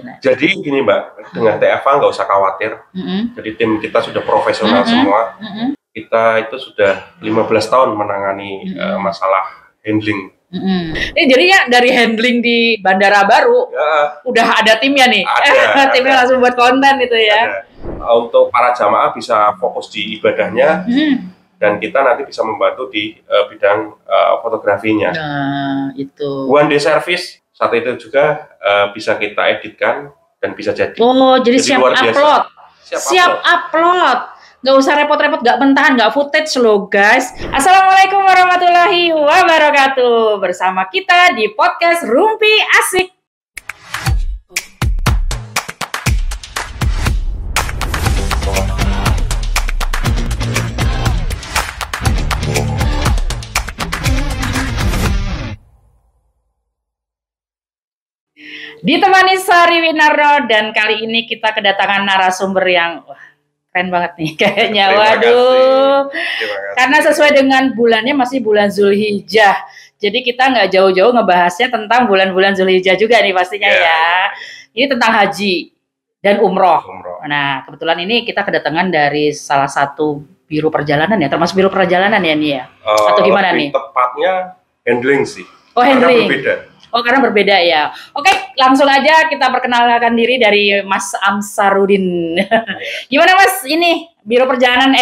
Jadi gini Mbak, dengan TFA nggak usah khawatir. Jadi tim kita sudah profesional semua. Kita itu sudah 15 tahun menangani masalah handling. Ini jadinya dari handling di Bandara Baru, udah ada timnya nih. Timnya langsung buat konten itu ya. Untuk para jamaah bisa fokus di ibadahnya. Dan kita nanti bisa membantu di bidang fotografinya. Nah, itu. One day service saat itu juga bisa kita editkan dan bisa jadi. Oh, jadi siap upload. Siap upload. Nggak usah repot-repot, nggak mentahan, nggak footage loh guys. Assalamualaikum warahmatullahi wabarakatuh. Bersama kita di podcast Rumpi Asik. Ditemani Sari Winarno, dan kali ini kita kedatangan narasumber yang keren banget nih kayaknya. Waduh, karena sesuai dengan bulannya masih bulan Zulhijjah, jadi kita nggak jauh-jauh ngebahasnya tentang bulan-bulan Zulhijjah juga nih pastinya ya. Ini tentang haji dan umroh. Nah, kebetulan ini kita kedatangan dari salah satu biro perjalanan ya, termasuk biro perjalanan ya nih ya, atau gimana nih? Tepatnya handling sih. Oh, handling. Karena berbeda. Oh, karena berbeda ya. Oke, langsung aja kita perkenalkan diri dari Mas Amsarudin. Gimana Mas, ini biro perjalanan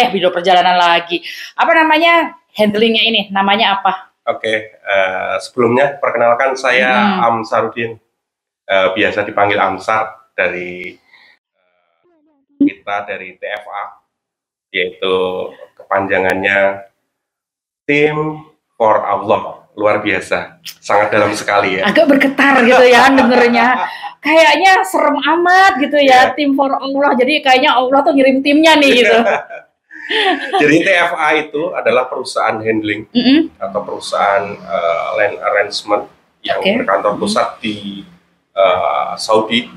lagi. Apa namanya handlingnya ini? Namanya apa? Oke, sebelumnya perkenalkan saya Amsarudin. Biasa dipanggil Amsar dari kita dari TFA, yaitu kepanjangannya Team for Allah. Luar biasa, sangat dalam sekali ya. Agak bergetar gitu ya dengernya. Kayaknya serem amat gitu ya, Tim for Allah. Jadi kayaknya Allah tuh ngirim timnya nih gitu. Jadi TFA itu adalah perusahaan handling atau perusahaan land arrangement yang berkantor pusat di Saudi.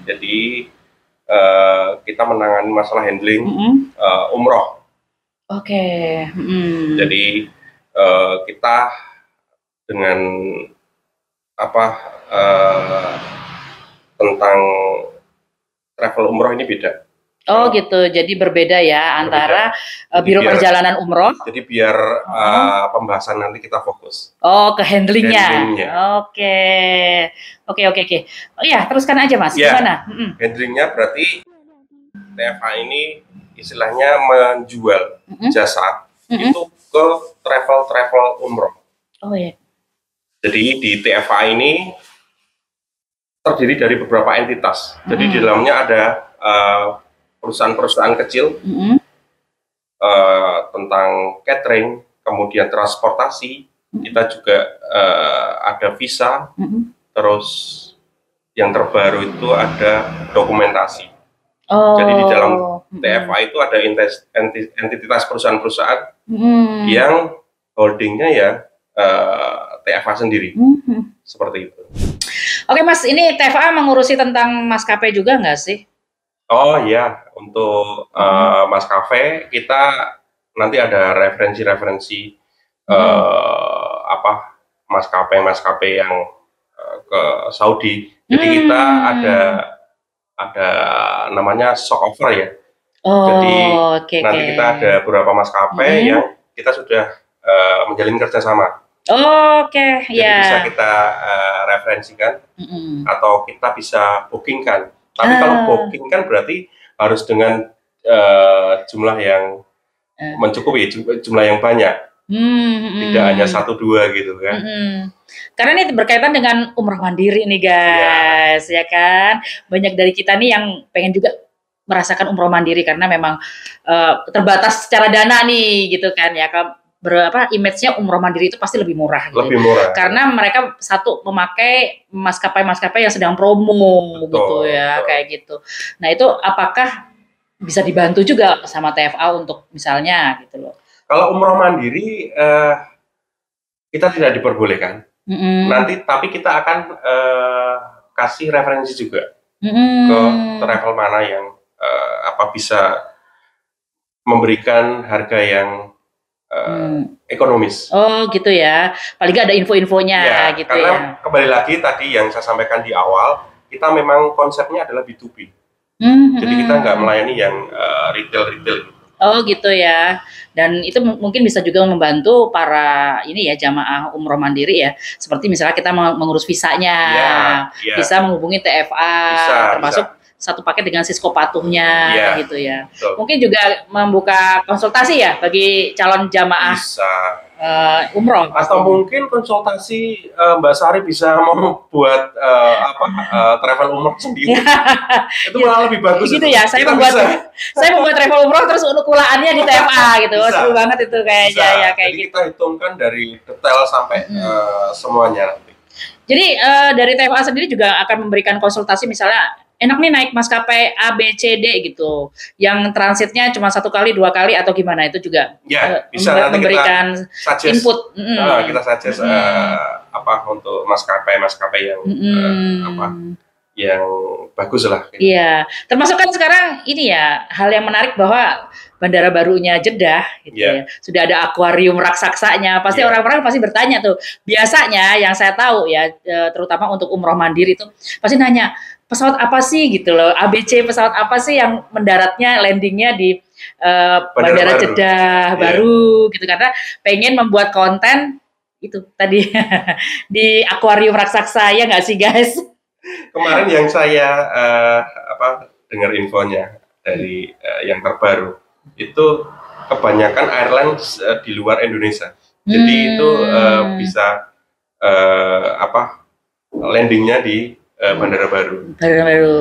Jadi kita menangani masalah handling umroh. Jadi kita dengan tentang travel umroh ini beda. Oh gitu, jadi berbeda ya antara biro perjalanan umroh. Jadi biar pembahasan nanti kita fokus. Oh, ke handlingnya. Oke. Oh ya, teruskan aja Mas. Gimana? Handlingnya berarti TFA ini istilahnya menjual jasa itu ke travel umroh. Oh ya. Jadi di TFA ini terdiri dari beberapa entitas. Jadi di dalamnya ada perusahaan-perusahaan kecil tentang catering, kemudian transportasi. Kita juga ada visa. Terus yang terbaru itu ada dokumentasi. Jadi di dalam TFA itu ada entitas perusahaan-perusahaan yang holdingnya ya TFA sendiri, seperti itu. Oke Mas, ini TFA mengurusi tentang maskapai juga nggak sih? Oh iya, untuk maskapai kita nanti ada referensi maskapai yang ke Saudi. Jadi kita ada namanya stock offer ya. Jadi nanti kita ada beberapa maskapai yang kita sudah menjalin kerjasama. Jadi bisa kita referensikan atau kita bisa bookingkan. Tapi kalau booking kan berarti harus dengan jumlah yang mencukupi, jumlah yang banyak. Tidak hanya 1-2 gitu kan. Karena ini berkaitan dengan umroh mandiri nih guys, ya kan. Banyak dari kita nih yang pengen juga merasakan umroh mandiri karena memang terbatas secara dana nih gitu kan ya. Image-nya umroh mandiri itu pasti lebih murah gitu. Lebih murah. Karena mereka satu memakai maskapai-maskapai yang sedang promo gitu ya, kayak gitu. Nah, itu apakah bisa dibantu juga sama TFA untuk misalnya gitu loh. Kalau umroh mandiri kita tidak diperbolehkan. Nanti tapi kita akan kasih referensi juga ke travel mana yang bisa memberikan harga yang ekonomis. Oh gitu ya, paling nggak ada info-infonya gitu karena kembali lagi tadi yang saya sampaikan di awal, kita memang konsepnya adalah B2B. Jadi kita nggak melayani yang retail. Oh gitu ya. Dan itu mungkin bisa juga membantu para ini ya jamaah umroh mandiri ya. Seperti misalnya kita mengurus visanya, bisa menghubungi TFA, termasuk satu paket dengan Sisko patuhnya gitu ya. Betul. Mungkin juga membuka konsultasi ya bagi calon jamaah umroh. Atau mungkin konsultasi Mbak Sari bisa membuat travel umroh sendiri. Itu malah lebih bagus. Gitu ya. Saya membuat travel umroh terus unukulaannya di TFA gitu. Seru banget itu kayaknya ya kayak jadi gitu. Kita hitungkan dari detail sampai semuanya nanti. Jadi dari TFA sendiri juga akan memberikan konsultasi misalnya enak nih naik maskapai A, B, C, D gitu. Yang transitnya cuma 1 kali, 2 kali atau gimana itu juga bisa memberikan input. Kita suggest untuk maskapai yang yang bagus lah. Iya, termasuk kan sekarang ini ya hal yang menarik bahwa bandara barunya Jeddah gitu ya. Sudah ada akuarium raksaksanya. Pasti orang-orang pasti bertanya tuh. Biasanya yang saya tahu ya terutama untuk umroh mandiri itu pasti nanya pesawat apa sih gitu loh. ABC pesawat apa sih yang mendaratnya landingnya di bandara Jeddah baru gitu karena pengen membuat konten itu tadi di akuarium raksasa ya nggak sih guys? Kemarin yang saya dengar infonya dari yang terbaru itu kebanyakan airline di luar Indonesia. Jadi itu bisa landingnya di bandara baru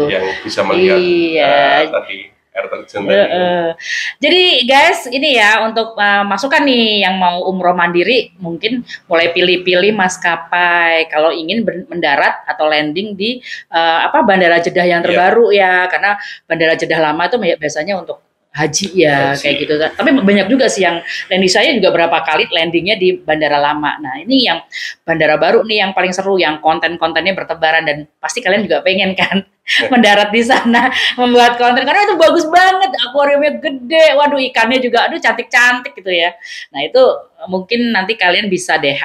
yang bisa melihat tadi air terjun tadi. Jadi guys ini ya untuk masukan nih yang mau umroh mandiri mungkin mulai pilih-pilih maskapai kalau ingin mendarat atau landing di bandara Jeddah yang terbaru ya karena bandara Jeddah lama itu biasanya untuk haji kayak gitu. Tapi banyak juga sih yang landing saya juga berapa kali landingnya di bandara lama. Nah ini yang bandara baru nih yang paling seru, yang konten-kontennya bertebaran dan pasti kalian juga pengen kan mendarat di sana membuat konten karena itu bagus banget, akuariumnya gede, waduh ikannya juga aduh cantik-cantik gitu ya. Nah itu mungkin nanti kalian bisa deh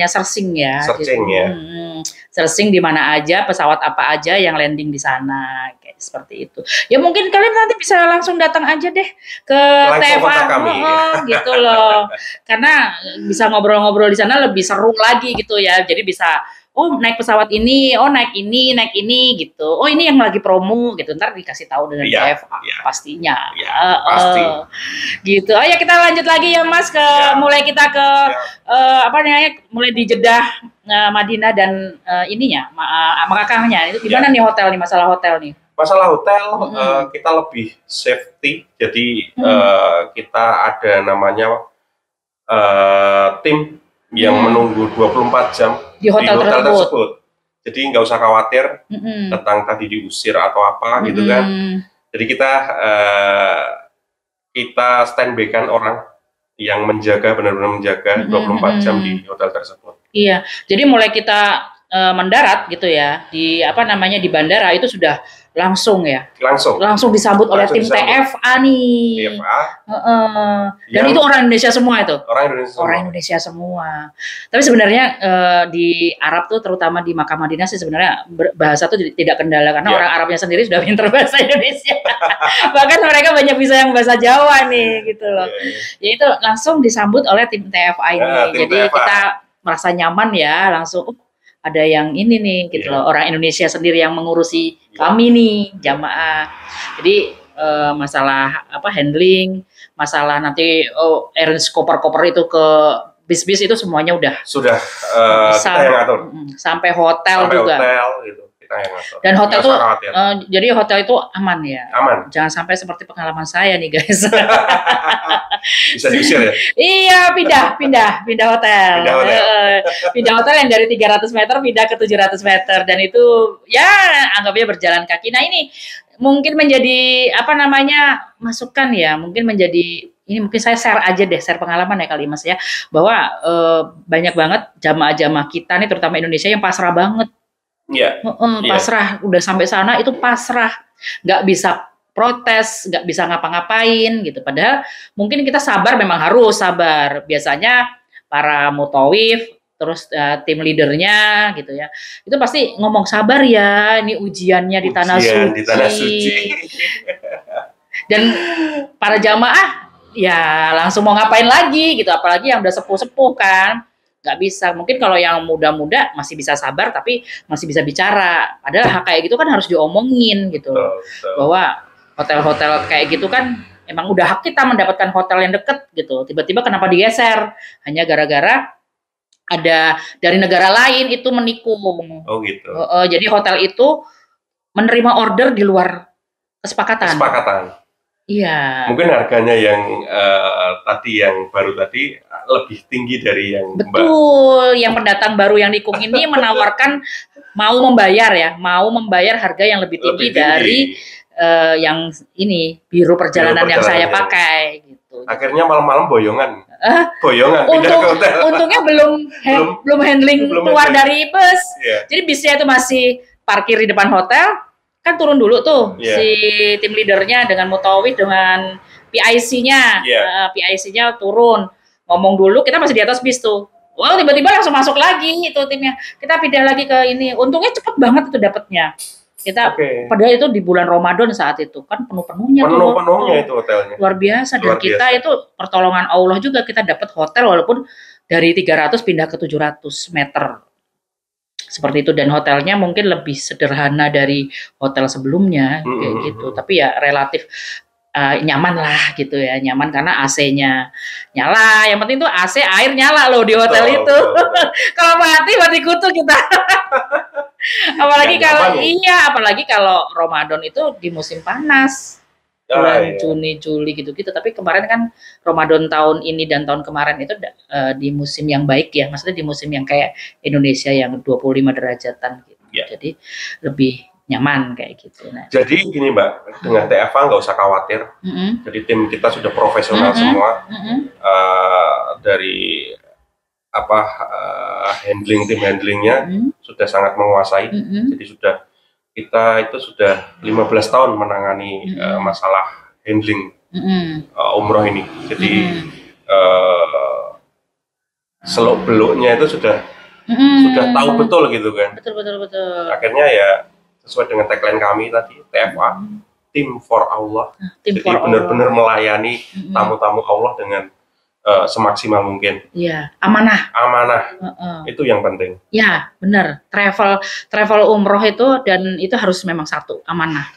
searching ya. Searching di mana aja, pesawat apa aja yang landing di sana kayak seperti itu. Ya mungkin kalian nanti bisa langsung datang aja deh ke TFA gitu loh. Karena bisa ngobrol-ngobrol di sana lebih seru lagi gitu ya. Jadi bisa naik pesawat ini, naik ini gitu. Oh ini yang lagi promo gitu. Ntar dikasih tahu dengan TFA pastinya. Pasti. Gitu. Ya kita lanjut lagi ya Mas mulai kita ke mulai di Jeddah, Madinah dan Makkahnya. Itu gimana nih hotel nih, masalah hotel nih? Masalah hotel kita lebih safety. Jadi kita ada namanya tim yang menunggu 24 jam di hotel tersebut. Jadi nggak usah khawatir tentang tadi diusir atau apa gitu kan. Jadi kita standby kan orang yang benar-benar menjaga 24 jam di hotel tersebut. Iya. Jadi mulai kita mendarat gitu ya di di bandara itu sudah langsung disambut oleh tim TFA nih. Dan itu orang Indonesia semua itu. Orang Indonesia semua. Tapi sebenarnya di Arab tuh terutama di Makkah Madinah sih sebenarnya bahasa tuh tidak kendala karena orang Arabnya sendiri sudah pintar bahasa Indonesia. Bahkan mereka banyak bisa yang bahasa Jawa nih gitu loh. Ya itu langsung disambut oleh tim TFA ini. Jadi kita merasa nyaman ya langsung ada yang ini nih gitu loh, orang Indonesia sendiri yang mengurusi kami nih jamaah. Jadi masalah handling, masalah nanti arrange koper-koper itu ke bis-bis itu semuanya sudah kita yang atur. Sampai hotel juga. Hotel gitu. Dan hotel tuh jadi hotel itu aman ya. Aman. Jangan sampai seperti pengalaman saya nih guys. Bisa diusir ya? Iya, pindah hotel. Pindah hotel yang dari 300 meter pindah ke 700 meter dan itu ya anggapnya berjalan kaki. Nah, ini mungkin menjadi masukan ya, mungkin menjadi ini mungkin saya share pengalaman ya kali Mas ya, bahwa banyak banget jamaah-jamaah kita nih terutama Indonesia yang pasrah banget. Pasrah, udah sampai sana itu pasrah, nggak bisa protes, nggak bisa ngapa-ngapain gitu. Padahal mungkin kita memang harus sabar. Biasanya para mutawif terus tim leadernya gitu ya, itu pasti ngomong sabar ya, ini ujiannya di tanah suci. Dan para jamaah ya langsung mau ngapain lagi gitu, apalagi yang udah sepuh-sepuh kan, nggak bisa. Mungkin kalau yang muda-muda masih bisa sabar tapi masih bisa bicara, padahal kayak gitu kan harus diomongin gitu, bahwa hotel-hotel kayak gitu kan emang udah hak kita mendapatkan hotel yang deket gitu, tiba-tiba kenapa digeser hanya gara-gara ada dari negara lain itu menikung. Oh gitu. Jadi hotel itu menerima order di luar kesepakatan. Iya. Mungkin harganya yang tadi yang baru tadi lebih tinggi dari yang betul. Yang pendatang baru yang nikung ini menawarkan mau membayar harga yang lebih tinggi dari yang ini biro perjalanan yang saya pakai gitu. Akhirnya malam-malam boyongan pindah ke hotel. Untungnya belum handling keluar dari bus. Jadi bisnya itu masih parkir di depan hotel, kan turun dulu tuh si tim leadernya dengan mutawif dengan PIC-nya, PIC-nya turun ngomong dulu, kita masih di atas bis tuh. Wow, tiba-tiba langsung masuk lagi itu timnya. Kita pindah lagi ke ini. Untungnya cepet banget itu dapatnya. Kita padahal itu di bulan Ramadan saat itu kan penuh-penuhnya itu hotelnya. Luar biasa. Dan kita itu pertolongan Allah juga, kita dapat hotel walaupun dari 300 pindah ke 700 meter. Seperti itu, dan hotelnya mungkin lebih sederhana dari hotel sebelumnya kayak gitu. Tapi ya relatif nyaman lah gitu ya, nyaman karena AC-nya nyala. Yang penting tuh AC air nyala loh di hotel itu. Kalau mati kutu kita. Apalagi kalau Ramadan itu di musim panas, bulan Juni, Juli gitu-gitu. Tapi kemarin kan Ramadan tahun ini dan tahun kemarin itu di musim yang baik ya, maksudnya di musim yang kayak Indonesia yang 25 derajatan gitu. Jadi lebih nyaman kayak gitu. Nah, jadi gini Mbak, dengan TFA nggak usah khawatir. Jadi tim kita sudah profesional semua. Dari tim handlingnya sudah sangat menguasai. Jadi kita sudah 15 tahun menangani masalah handling umroh ini. Jadi seluk beluknya itu sudah tahu betul gitu kan. Betul. Akhirnya ya sesuai dengan tagline kami tadi, TFA, Team for Allah. Jadi benar-benar melayani tamu-tamu Allah dengan semaksimal mungkin. Iya, amanah. Itu yang penting. Ya, benar. Travel umroh itu, dan itu harus memang satu, amanah.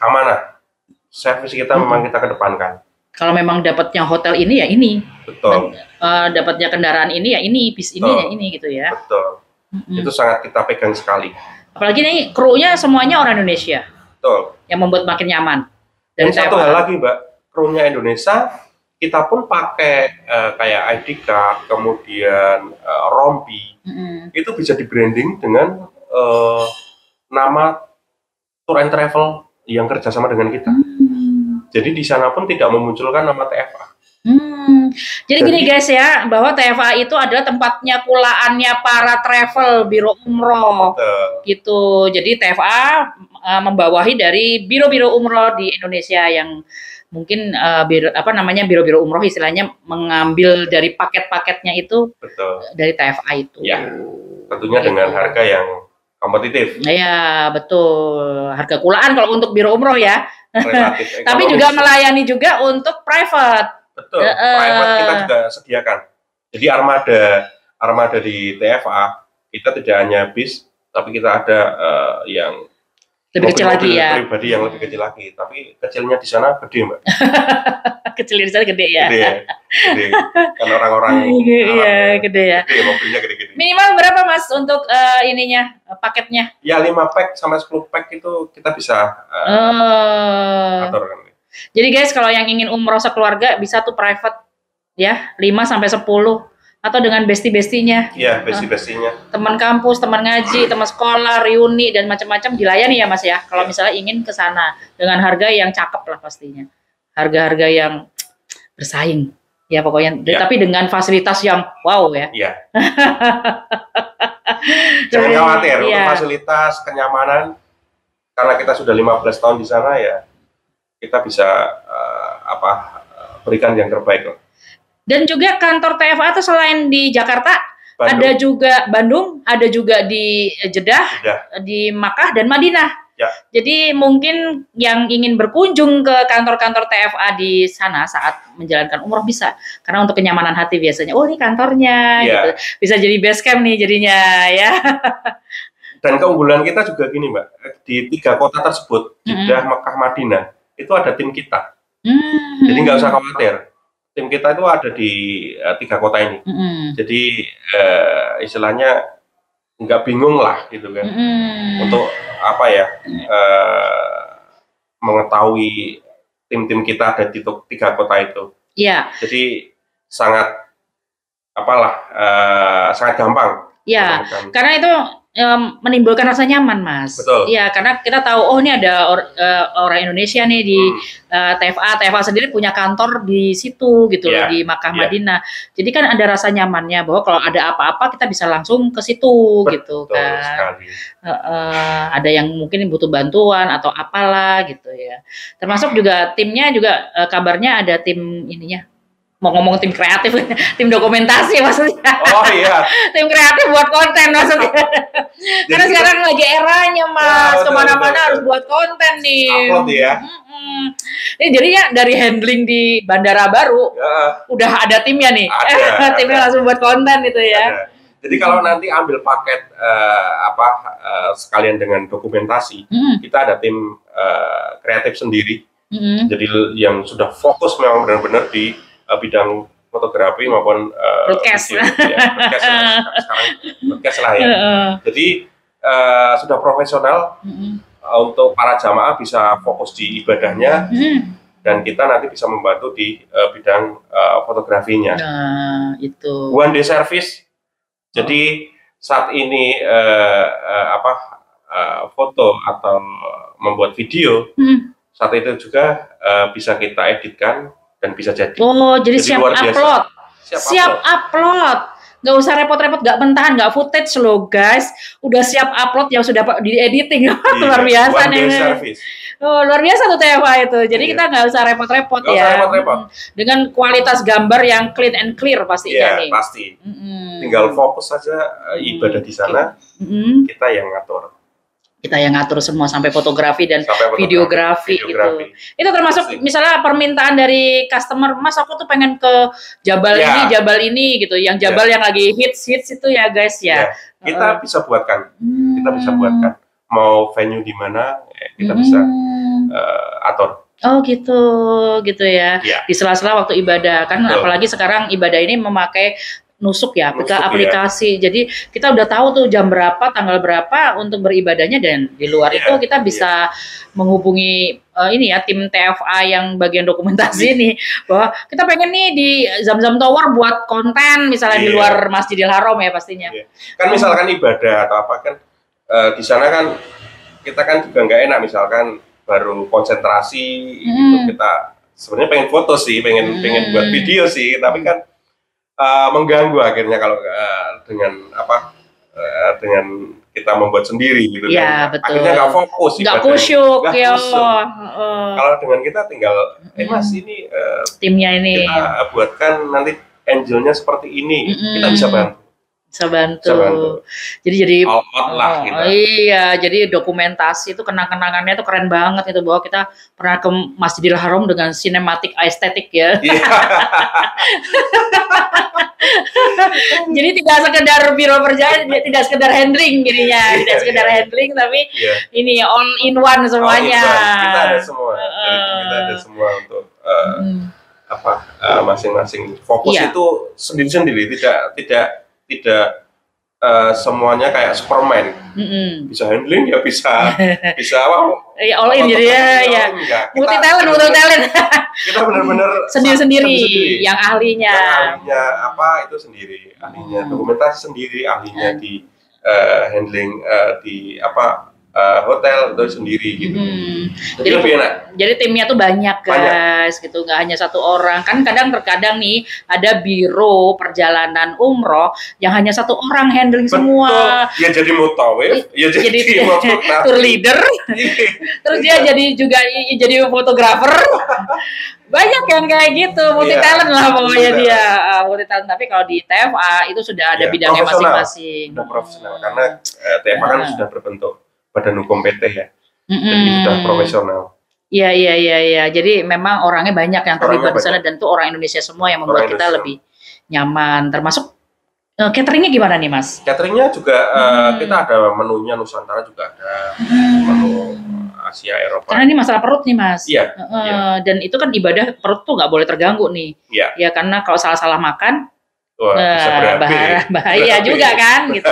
Servis kita memang kita kedepankan. Kalau memang dapatnya hotel ini ya ini. Betul. Dapatnya kendaraan ini ya ini, bis ini ya ini gitu ya. Betul. Itu sangat kita pegang sekali. Apalagi nih krunya semuanya orang Indonesia. Betul. Yang membuat makin nyaman. Dan satu hal lagi Mbak, krunya Indonesia, kita pun pakai kayak ID card, kemudian rompi, itu bisa di branding dengan nama tour and travel yang kerjasama dengan kita. Jadi di sana pun tidak memunculkan nama TFA. Jadi gini guys ya, bahwa TFA itu adalah tempatnya kulaannya para travel biro umroh. Gitu. Jadi TFA membawahi dari biro-biro umroh di Indonesia yang mungkin biro-biro umroh istilahnya mengambil dari paket-paketnya itu. Betul. Dari TFA itu. Ya, tentunya gitu. Dengan harga yang kompetitif. Iya, betul. Harga kulaan kalau untuk biro umroh ya. Relatif. Tapi juga melayani juga untuk private. Betul. Private kita juga sediakan. Jadi armada di TFA kita tidak hanya bis, tapi kita ada yang lebih kecil lagi ya. Pribadi yang lebih kecil lagi, tapi kecilnya di sana gede Mbak. Kecilnya di sana gede ya. Gede. Kan orang-orang gede ya. Gede, mobilnya gede-gede. Minimal berapa Mas untuk paketnya? Ya 5 pack sampai 10 pack itu kita bisa aturkan. Jadi guys, kalau yang ingin umroh sekeluarga bisa tuh private ya, 5 sampai 10 atau dengan bestie-bestinya. Iya, bestie-bestinya. Teman kampus, teman ngaji, teman sekolah, reuni dan macam-macam dilayani ya Mas ya. Kalau misalnya ingin ke sana dengan harga yang cakep lah pastinya. Harga-harga yang bersaing. Ya pokoknya, tapi dengan fasilitas yang wow ya. Iya. Jangan khawatir untuk fasilitas, kenyamanan. Karena kita sudah 15 tahun di sana ya. Kita bisa berikan yang terbaik loh. Dan juga kantor TFA itu selain di Jakarta ada juga Bandung, ada juga di Jeddah, di Makkah dan Madinah. Ya. Jadi mungkin yang ingin berkunjung ke kantor-kantor TFA di sana saat menjalankan umroh bisa, karena untuk kenyamanan hati biasanya, oh ini kantornya, gitu. Bisa jadi base camp nih jadinya ya. Dan keunggulan kita juga gini Mbak, di 3 kota tersebut, Jeddah, Makkah, Madinah, itu ada tim kita. Jadi nggak usah khawatir, tim kita itu ada di 3 kota ini. Jadi istilahnya nggak bingung lah gitu kan, untuk apa ya, mengetahui tim-tim kita ada di 3 kota itu. Iya. Jadi sangat sangat gampang. Iya, karena itu menimbulkan rasa nyaman, Mas. Betul. Iya, karena kita tahu, oh ini ada orang Indonesia nih di TFA. TFA sendiri punya kantor di situ gitu loh, di Makkah Madinah. Jadi kan ada rasa nyamannya bahwa kalau ada apa-apa kita bisa langsung ke situ. Betul gitu kan. Sekali. Ada yang mungkin butuh bantuan atau apalah gitu ya. Termasuk juga timnya juga kabarnya ada tim ininya. Mau ngomong tim kreatif, tim dokumentasi maksudnya. Oh iya. Tim kreatif buat konten maksudnya. Karena sekarang lagi eranya Mas, kemana-mana harus buat konten nih. Upload ya. Ini jadinya dari handling di bandara baru, udah ada timnya nih. Timnya langsung buat konten itu ya. Jadi kalau nanti ambil paket sekalian dengan dokumentasi, kita ada tim kreatif sendiri. Jadi yang sudah fokus memang benar-benar di bidang fotografi maupun broadcast. Broadcast lah ya. Jadi sudah profesional untuk para jamaah bisa fokus di ibadahnya, dan kita nanti bisa membantu di bidang fotografinya. Nah, itu. One day service. Jadi saat ini foto atau membuat video, saat itu juga bisa kita editkan dan bisa jadi. Oh, jadi siap upload. Siap upload. Nggak usah repot-repot, nggak mentahan, nggak footage loh guys. Udah siap upload yang sudah di editing. Luar biasa nih. Oh, luar biasa tuh TFA itu. Jadi kita nggak usah repot-repot ya. Dengan kualitas gambar yang clean and clear pastinya nih. Pasti. Tinggal fokus saja ibadah di sana. Kita yang ngatur. Kita yang ngatur semua sampai fotografi dan videografi gitu. Itu termasuk misalnya permintaan dari customer, Mas aku tuh pengen ke Jabal ini gitu, yang Jabal yang lagi hits itu ya guys ya. Kita bisa buatkan, mau venue di mana kita bisa atur. Oh gitu ya. Di sela-sela waktu ibadah kan, apalagi sekarang ibadah ini memakai nusuk ya, kita aplikasi. Jadi kita udah tahu tuh jam berapa, tanggal berapa untuk beribadahnya, dan di luar itu kita bisa menghubungi tim TFA yang bagian dokumentasi ini, bahwa kita pengen nih di Zamzam Tower buat konten misalnya di luar Masjidil Haram ya pastinya. Kan misalkan ibadah atau apa kan di sana kan kita kan juga nggak enak, misalkan baru konsentrasi gitu, kita sebenarnya pengen foto sih, pengen buat video sih, tapi kan mengganggu akhirnya kalau dengan kita membuat sendiri gitu kan. Betul. Akhirnya nggak fokus, nggak kusyuk ya. Kalau dengan kita tinggal Mas ini timnya ini kita buatkan nanti angelnya seperti ini, kita bisa bantu. Jadi all out lah kita. Iya, jadi dokumentasi itu kenang-kenangannya itu keren banget itu, bahwa kita pernah ke Masjidil Haram dengan sinematik estetik ya. Jadi tidak sekedar biro perjalanan, tidak sekedar handling jadinya, tidak sekedar handling, tapi ini all in one semuanya. Kita ada semua, kita ada semua untuk masing-masing fokus itu sendiri-sendiri, tidak semuanya kayak Superman, bisa handling ya bisa all in jadi ya multi talent. Kita benar-benar sendiri yang ahlinya itu sendiri, ahlinya dokumentasi sendiri, ahlinya di handling di hotel itu sendiri gitu. Jadi lebih enak. Jadi timnya tuh banyak guys, gitu, nggak hanya satu orang. Kan terkadang nih ada biro perjalanan umroh yang hanya satu orang handling semua. Ya jadi mutawif, ya jadi tour leader, terus dia jadi fotografer. Banyak yang kayak gitu, multi talent lah pokoknya dia, multi talent. Tapi kalau di TFA itu sudah ada bidangnya masing-masing. Sudah profesional karena TFA kan sudah berbentuk badan hukum PT ya, jadi sudah profesional. Iya. Jadi memang orangnya banyak yang terlibat di sana dan itu orang Indonesia semua yang membuat kita lebih nyaman. Termasuk cateringnya gimana nih Mas? Cateringnya juga kita ada menunya Nusantara juga ada, menu Asia Eropa. Karena ini masalah perut nih Mas. Iya. Dan itu kan ibadah perut tuh nggak boleh terganggu nih. Iya. Ya karena kalau salah makan, bisa bahaya juga kan gitu.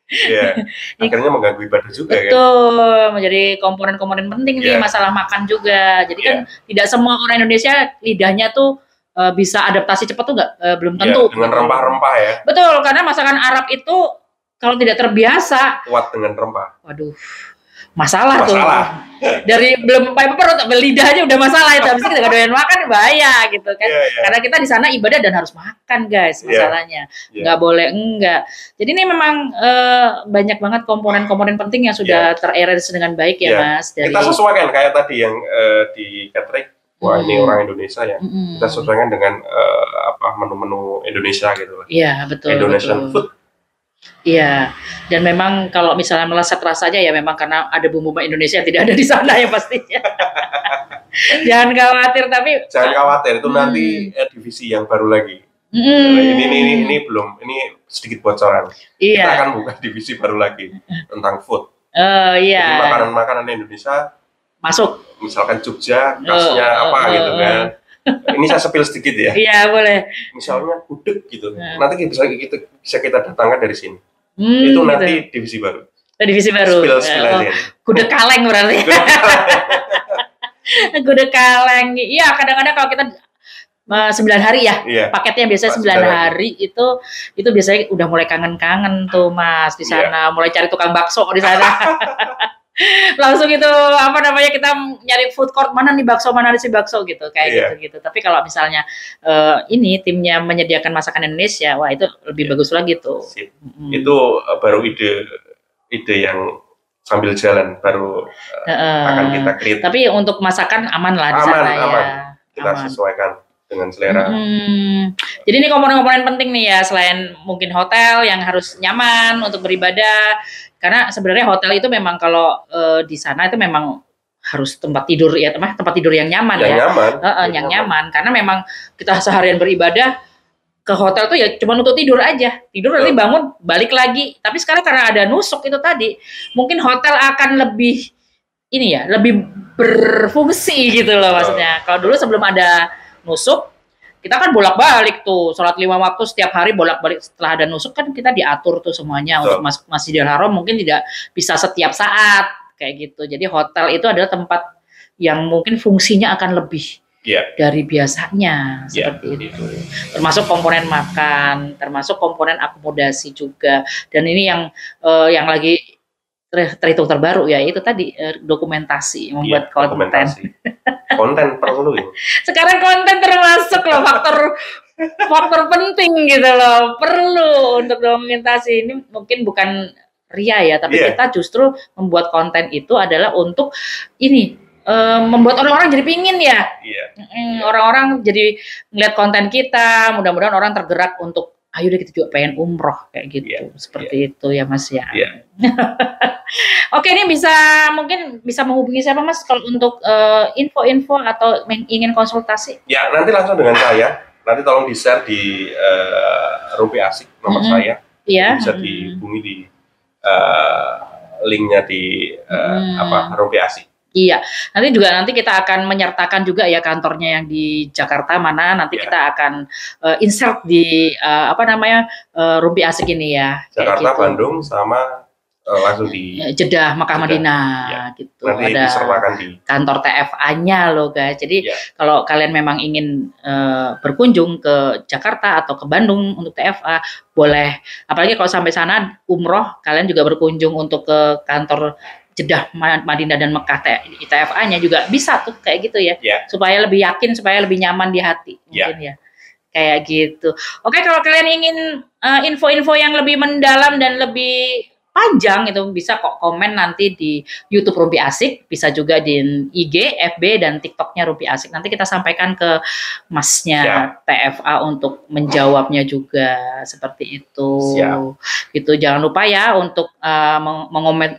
Iya, akhirnya mengganggu ibadah juga. Betul, menjadi komponen-komponen penting nih masalah makan juga. Jadi kan tidak semua orang Indonesia lidahnya tuh bisa adaptasi cepat tuh belum tentu. Dengan rempah-rempah ya. Betul, karena masakan Arab itu kalau tidak terbiasa kuat dengan rempah. Waduh, masalah tuh. Dari belum perut, lidahnya udah masalah itu. Habis itu kita doyan makan bahaya gitu kan. Karena kita di sana ibadah dan harus makan guys, masalahnya. Nggak boleh enggak. Jadi ini memang banyak banget komponen-komponen penting yang sudah terarrange dengan baik ya Mas. Kita sesuaikan kayak tadi yang di catering. Wah ini orang Indonesia ya. Kita sesuaikan dengan menu-menu Indonesia gitu. Iya betul. Indonesian food. Iya, dan memang kalau misalnya meleset rasanya ya memang karena ada bumbu Indonesia yang tidak ada di sana ya pastinya. Jangan khawatir, tapi jangan khawatir itu nanti divisi yang baru lagi. Ini belum, ini sedikit bocoran. Kita akan buka divisi baru lagi tentang food. Jadi makanan-makanan Indonesia masuk. Misalkan Jogja, khasnya apa gitu kan. Ini saya sepil sedikit ya. Iya boleh. Misalnya gudeg gitu. Nanti bisa kita datangkan dari sini. Itu nanti divisi baru. Divisi baru. Spill aja. Gudeg kaleng berarti. Gudeg kaleng. Iya kadang-kadang kalau kita 9 hari ya. Paketnya biasanya 9 hari itu biasanya udah mulai kangen-kangen tuh Mas di sana. Mulai cari tukang bakso di sana. Langsung itu kita nyari food court mana nih bakso gitu kayak gitu. Tapi kalau misalnya ini timnya menyediakan masakan Indonesia, wah itu lebih bagus lagi tuh. Itu baru ide yang sambil jalan baru akan kita create. Tapi untuk masakan aman lah di sana ya. Kita sesuaikan dengan selera. Jadi ini komponen-komponen penting nih ya, selain mungkin hotel yang harus nyaman untuk beribadah. Karena sebenarnya hotel itu memang kalau di sana itu memang harus tempat tidur yang nyaman yang nyaman. Karena memang kita seharian beribadah ke hotel tuh ya cuma untuk tidur aja. Tidur nanti bangun balik lagi. Tapi sekarang karena ada nusuk itu tadi, mungkin hotel akan lebih lebih berfungsi gitu loh maksudnya. Kalau dulu sebelum ada nusuk kita kan bolak-balik tuh, sholat 5 waktu setiap hari bolak-balik. Setelah ada nusuk kan kita diatur tuh semuanya. Untuk masuk Masjidil Haram mungkin tidak bisa setiap saat kayak gitu. Jadi hotel itu adalah tempat yang mungkin fungsinya akan lebih dari biasanya seperti itu. Termasuk komponen makan, termasuk komponen akomodasi juga. Dan ini yang lagi terhitung terbaru ya itu tadi dokumentasi, membuat konten. Konten perlu. Sekarang konten termasuk loh faktor penting gitu loh, perlu untuk dokumentasi. Ini mungkin bukan ria ya, tapi kita justru membuat konten itu adalah untuk membuat orang-orang jadi pingin ya. Orang-orang jadi ngeliat konten kita, mudah-mudahan orang tergerak untuk ayo deh kita juga pengen umroh kayak gitu. Seperti itu ya Mas ya. Oke, ini mungkin bisa menghubungi siapa Mas kalau untuk info-info atau ingin konsultasi? Ya, nanti langsung dengan saya. Nanti tolong di-share di Rumpi Asik nomor saya. Bisa dihubungi di linknya di Rumpi Asik. Iya, nanti kita akan menyertakan juga ya kantornya yang di Jakarta mana, nanti kita akan insert di Rumpi Asik ini ya. Jakarta, gitu. Bandung sama langsung di Jeddah, Makkah, Madinah gitu. Nanti ada disertakan di kantor TFA-nya loh guys. Jadi kalau kalian memang ingin berkunjung ke Jakarta atau ke Bandung untuk TFA, boleh. Apalagi kalau sampai sana umroh, kalian juga berkunjung untuk ke kantor Jeddah, Madinah dan Mekah TFA-nya juga bisa tuh kayak gitu ya. Supaya lebih yakin, supaya lebih nyaman di hati mungkin ya. Kayak gitu. Oke, kalau kalian ingin info-info yang lebih mendalam dan lebih panjang itu bisa kok komen nanti di YouTube Rumpi Asik, bisa juga di IG, FB dan TikToknya Rumpi Asik. Nanti kita sampaikan ke Masnya TFA untuk menjawabnya juga seperti itu. Gitu, jangan lupa ya untuk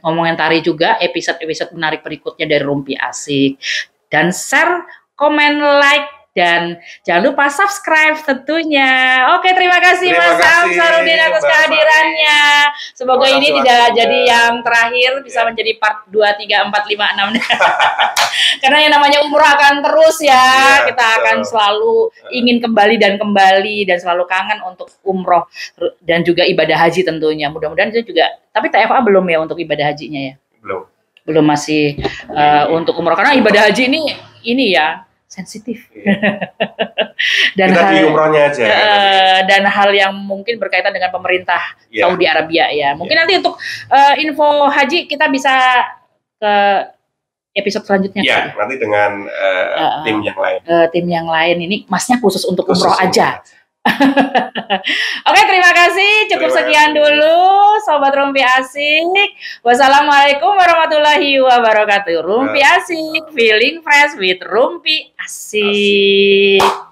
mengomentari juga episode-episode menarik berikutnya dari Rumpi Asik dan share, komen, like. Dan jangan lupa subscribe tentunya. Oke, terima kasih Mas Samsarudin atas kehadirannya. Semoga ini tidak jadi yang terakhir, bisa menjadi part 2, 3, 4, 5, 6. Karena yang namanya umroh akan terus ya. Kita akan selalu ingin kembali dan selalu kangen untuk umroh dan juga ibadah haji tentunya. Mudah-mudahan itu juga. Tapi TFA belum ya untuk ibadah hajinya ya? Belum masih untuk umroh. Karena ibadah haji ini ya sensitif. Dan kita di umrohnya aja. Dan hal yang mungkin berkaitan dengan pemerintah Saudi Arabia ya. Mungkin nanti untuk info haji kita bisa ke episode selanjutnya. Ya, nanti dengan tim yang lain. Tim yang lain ini Masnya khusus untuk umroh aja. Oke, terima kasih. Cukup sekian dulu Sobat Rumpi Asik. Wassalamualaikum warahmatullahi wabarakatuh. Rumpi Asik, feeling fresh with Rumpi Asik.